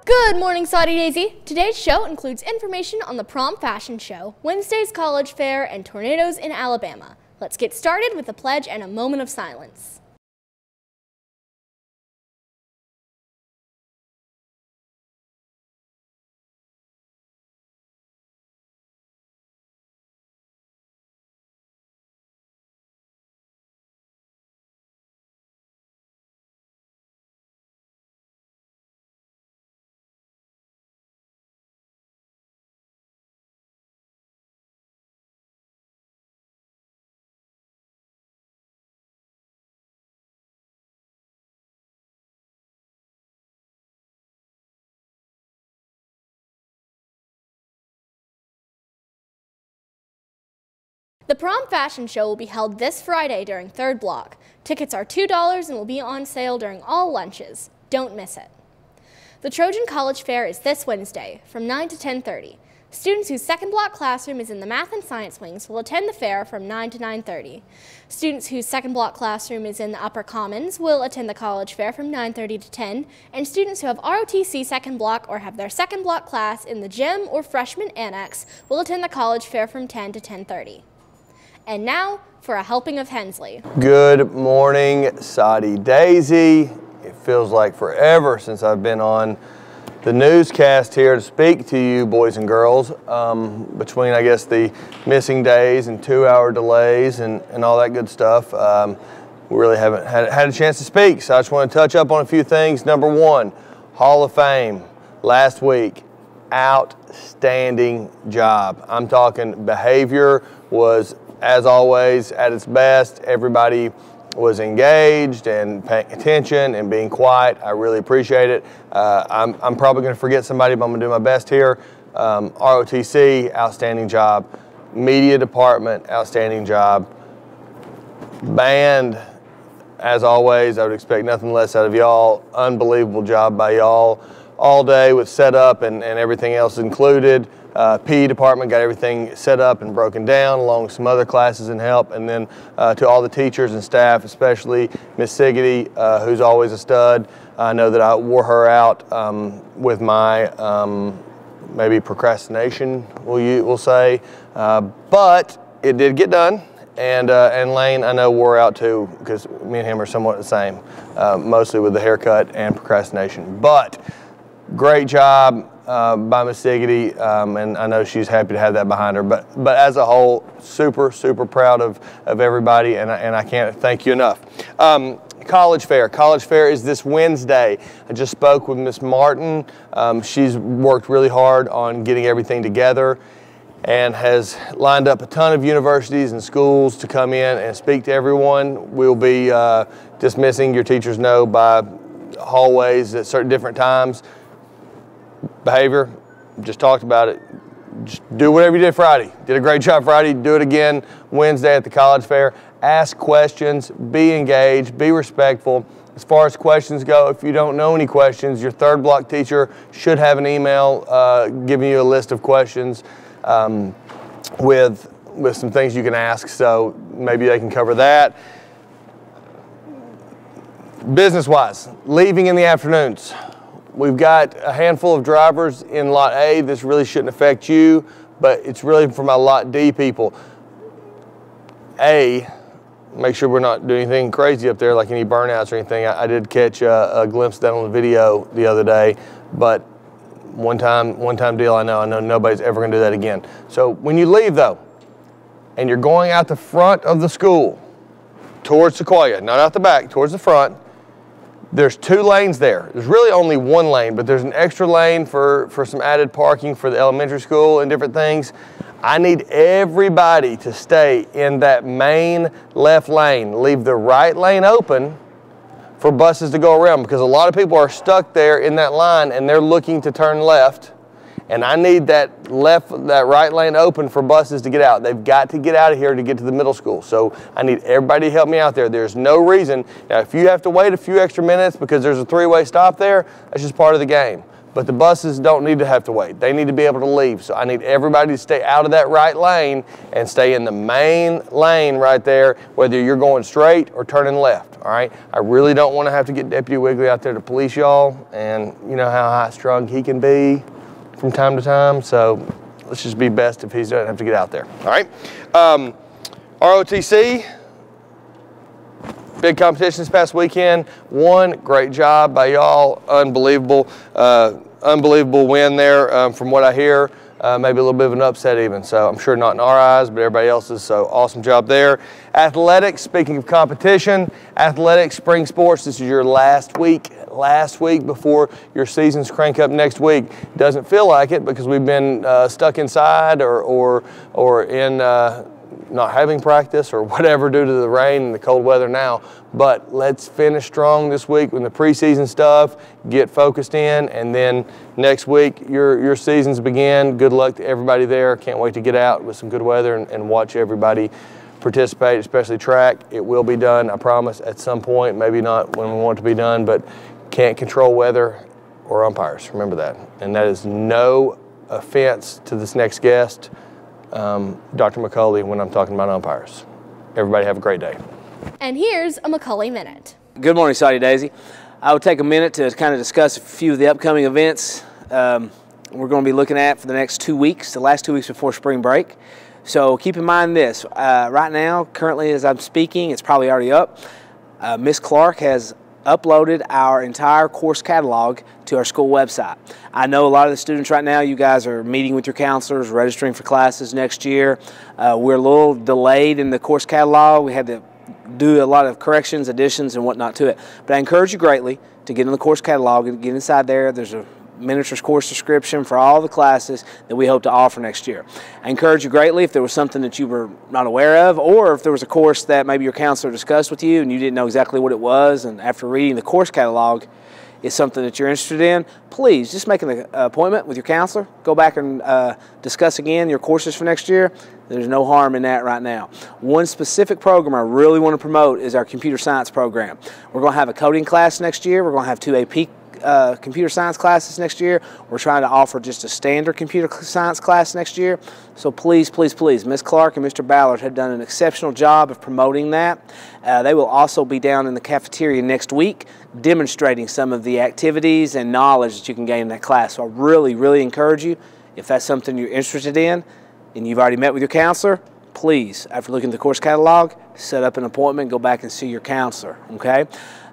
Good morning, Saudi Daisy. Today's show includes information on the prom fashion show, Wednesday's college fair, and tornadoes in Alabama. Let's get started with the pledge and a moment of silence. The prom fashion show will be held this Friday during third block. Tickets are $2 and will be on sale during all lunches. Don't miss it. The Trojan College Fair is this Wednesday from 9 to 10:30. Students whose second block classroom is in the math and science wings will attend the fair from 9 to 9:30. Students whose second block classroom is in the upper commons will attend the college fair from 9:30 to 10, and students who have ROTC second block or have their second block class in the gym or freshman annex will attend the college fair from 10 to 10:30. And now for a helping of Hensley. Good morning, Saudi Daisy. It feels like forever since I've been on the newscast here to speak to you, boys and girls, between, I guess, the missing days and 2-hour delays and all that good stuff. We really haven't had a chance to speak, so I just want to touch up on a few things. Number one, Hall of Fame last week. Outstanding job. I'm talking behavior was, as always, at its best. Everybody was engaged and paying attention and being quiet. I really appreciate it. I'm probably going to forget somebody, but I'm going to do my best here. ROTC, outstanding job. Media department, outstanding job. Band, as always, I would expect nothing less out of y'all. Unbelievable job by y'all all day with setup and everything else included. PE department got everything set up and broken down along with some other classes and help. And then to all the teachers and staff, especially Miss Siggety, who's always a stud. I know that I wore her out with my maybe procrastination, we'll say. But it did get done. And Lane, I know, wore out too, because me and him are somewhat the same, mostly with the haircut and procrastination. But great job by Miss Siggety, and I know she's happy to have that behind her. But as a whole, super proud of everybody, and I can't thank you enough. College Fair. College Fair is this Wednesday. I just spoke with Miss Martin. She's worked really hard on getting everything together and has lined up a ton of universities and schools to come in and speak to everyone. We'll be dismissing, your teachers know, by hallways at certain different times. Behavior, just talked about it. Just do whatever you did Friday. Did a great job Friday, do it again Wednesday at the college fair. Ask questions, be engaged, be respectful. As far as questions go, if you don't know any questions, your third block teacher should have an email giving you a list of questions with some things you can ask, so maybe they can cover that. Business-wise, leaving in the afternoons. We've got a handful of drivers in Lot A. This really shouldn't affect you, but it's really for my Lot D people. A, make sure we're not doing anything crazy up there, like any burnouts or anything. I did catch a glimpse of that on the video the other day, but one time deal. I know nobody's ever going to do that again. So when you leave, though, and you're going out the front of the school towards Sequoia, not out the back, towards the front, there's 2 lanes there. There's really only 1 lane, but there's an extra lane for some added parking for the elementary school and different things. I need everybody to stay in that main left lane. Leave the right lane open for buses to go around, because a lot of people are stuck there in that line and they're looking to turn left. And I need that right lane open for buses to get out. They've got to get out of here to get to the middle school. So I need everybody to help me out there. There's no reason. Now, if you have to wait a few extra minutes because there's a 3-way stop there, that's just part of the game. but the buses don't need to have to wait. They need to be able to leave. So I need everybody to stay out of that right lane and stay in the main lane right there, whether you're going straight or turning left, all right? I really don't want to have to get Deputy Wigley out there to police y'all, and you know how high-strung he can be from time to time, so let's just be best if he doesn't have to get out there, all right? ROTC, big competition this past weekend. Won, great job by y'all, unbelievable win there from what I hear. Maybe a little bit of an upset even, so I'm sure not in our eyes, but everybody else's, so awesome job there. Athletics, speaking of competition, athletics, spring sports, this is your last week before your seasons crank up next week. Doesn't feel like it because we've been stuck inside or in not having practice or whatever due to the rain and the cold weather now, but let's finish strong this week with the preseason stuff, get focused in, and then next week your seasons begin. Good luck to everybody there. Can't wait to get out with some good weather and watch everybody participate, especially track. It will be done, I promise, at some point, maybe not when we want it to be done, but can't control weather or umpires, remember that. And that is no offense to this next guest, Dr. McCulley, when I'm talking about umpires. Everybody have a great day. And here's a McCulley Minute. Good morning, Saudi Daisy. I will take a minute to kind of discuss a few of the upcoming events we're going to be looking at for the next 2 weeks, the last 2 weeks before spring break. So keep in mind this, right now, currently as I'm speaking, it's probably already up. Miss Clark has uploaded our entire course catalog to our school website. I know a lot of the students right now, you guys are meeting with your counselors, registering for classes next year. We're a little delayed in the course catalog. We had to do a lot of corrections, additions, and whatnot to it. But I encourage you greatly to get in the course catalog and get inside there. There's a miniatures course description for all the classes that we hope to offer next year. I encourage you greatly if there was something that you were not aware of, or if there was a course that maybe your counselor discussed with you and you didn't know exactly what it was, and after reading the course catalog is something that you're interested in, please just make an appointment with your counselor. Go back and discuss again your courses for next year. There's no harm in that right now. One specific program I really want to promote is our computer science program. We're going to have a coding class next year. We're going to have 2 AP computer science classes next year. We're trying to offer just a standard computer science class next year. So please, please, please, Ms. Clark and Mr. Ballard have done an exceptional job of promoting that. They will also be down in the cafeteria next week demonstrating some of the activities and knowledge that you can gain in that class. So I really, really encourage you, if that's something you're interested in and you've already met with your counselor, please, after looking at the course catalog, set up an appointment, go back and see your counselor, okay?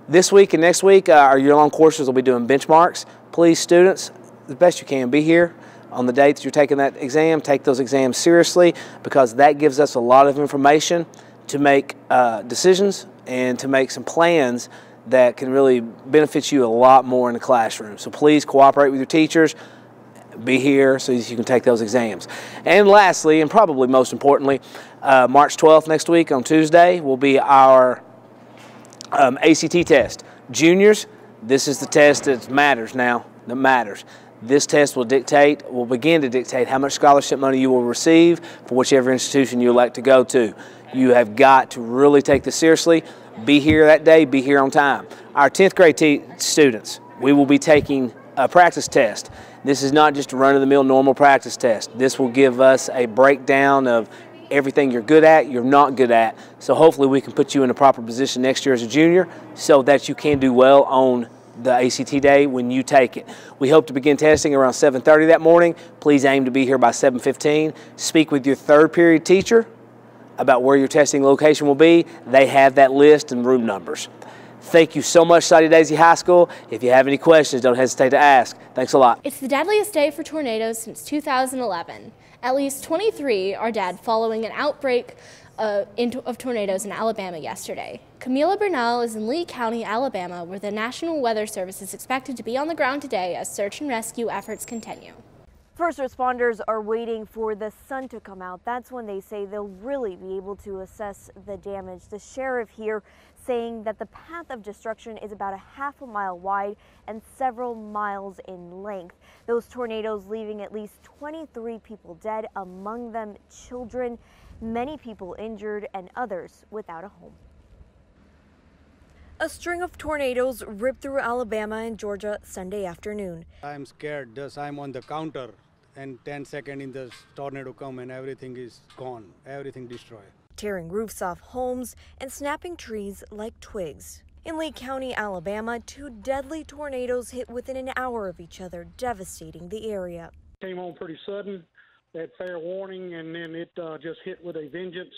This week and next week, our year-long courses will be doing benchmarks. Please, students, the best you can, be here on the date that you're taking that exam. Take those exams seriously, because that gives us a lot of information to make decisions and to make some plans that can really benefit you a lot more in the classroom. So please cooperate with your teachers. Be here so that you can take those exams. And lastly, and probably most importantly, March 12th next week on Tuesday will be our ACT test. Juniors, this is the test that matters now, that matters. This test will begin to dictate how much scholarship money you will receive for whichever institution you elect to go to. You have got to really take this seriously. Be here that day, be here on time. Our 10th grade students, we will be taking a practice test. This is not just a run-of-the-mill normal practice test. This will give us a breakdown of everything you're good at, you're not good at. So hopefully we can put you in a proper position next year as a junior so that you can do well on the ACT day when you take it. We hope to begin testing around 7:30 that morning. Please aim to be here by 7:15. Speak with your third period teacher about where your testing location will be. They have that list and room numbers. Thank you so much, Saudi Daisy High School. If you have any questions, don't hesitate to ask. Thanks a lot. It's the deadliest day for tornadoes since 2011. At least 23 are dead following an outbreak of tornadoes in Alabama yesterday. Camila Bernal is in Lee County, Alabama, where the National Weather Service is expected to be on the ground today as search and rescue efforts continue. First responders are waiting for the sun to come out. That's when they say they'll really be able to assess the damage. The sheriff here saying that the path of destruction is about a half a mile wide and several miles in length. Those tornadoes leaving at least 23 people dead, among them children, many people injured and others without a home. A string of tornadoes ripped through Alabama and Georgia Sunday afternoon. I'm scared, just I'm on the counter and 10 seconds in the tornado come and everything is gone, everything destroyed. Tearing roofs off homes and snapping trees like twigs. In Lee County, Alabama, 2 deadly tornadoes hit within an hour of each other, devastating the area. Came on pretty sudden, they had fair warning, and then it just hit with a vengeance,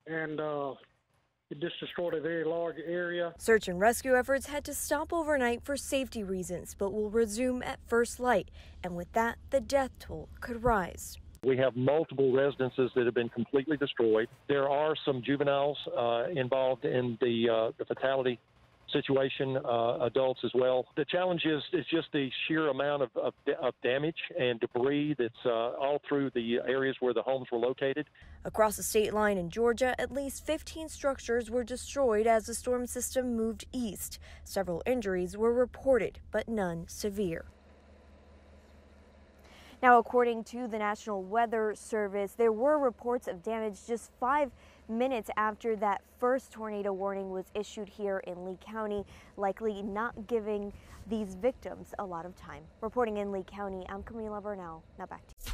and it just destroyed a very large area. Search and rescue efforts had to stop overnight for safety reasons, but will resume at first light. And with that, the death toll could rise. We have multiple residences that have been completely destroyed. There are some juveniles involved in the fatality situation, adults as well. The challenge is just the sheer amount of damage and debris that's all through the areas where the homes were located. Across the state line in Georgia, at least 15 structures were destroyed as the storm system moved east. Several injuries were reported, but none severe. Now, according to the National Weather Service, there were reports of damage just 5 minutes after that first tornado warning was issued here in Lee County, likely not giving these victims a lot of time. Reporting in Lee County, I'm Camila Bernal. Now back to you.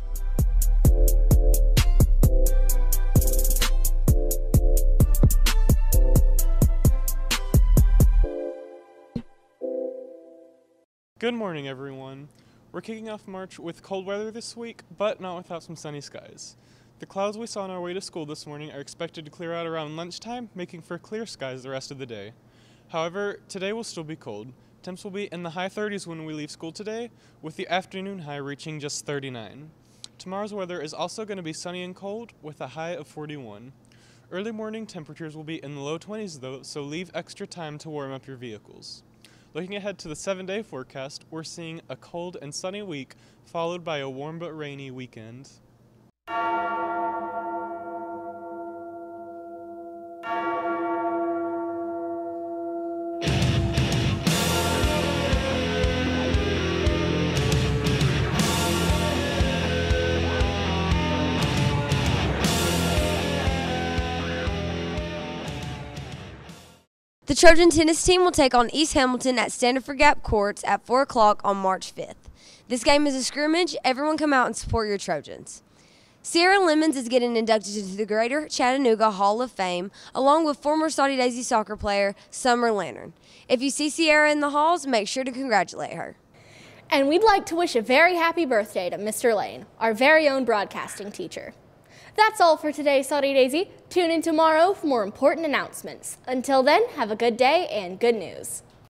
Good morning, everyone. We're kicking off March with cold weather this week, but not without some sunny skies. The clouds we saw on our way to school this morning are expected to clear out around lunchtime, making for clear skies the rest of the day. However, today will still be cold. Temps will be in the high 30s when we leave school today, with the afternoon high reaching just 39. Tomorrow's weather is also going to be sunny and cold, with a high of 41. Early morning temperatures will be in the low 20s though, so leave extra time to warm up your vehicles. Looking ahead to the 7-day forecast, we're seeing a cold and sunny week, followed by a warm but rainy weekend. The Trojan tennis team will take on East Hamilton at Standiford Gap Courts at 4 o'clock on March 5th. This game is a scrimmage. Everyone come out and support your Trojans. Sierra Lemons is getting inducted into the Greater Chattanooga Hall of Fame, along with former Saudi Daisy soccer player Summer Lantern. If you see Sierra in the halls, make sure to congratulate her. And we'd like to wish a very happy birthday to Mr. Lane, our very own broadcasting teacher. That's all for today, Saudi Daisy. Tune in tomorrow for more important announcements. Until then, have a good day and good news.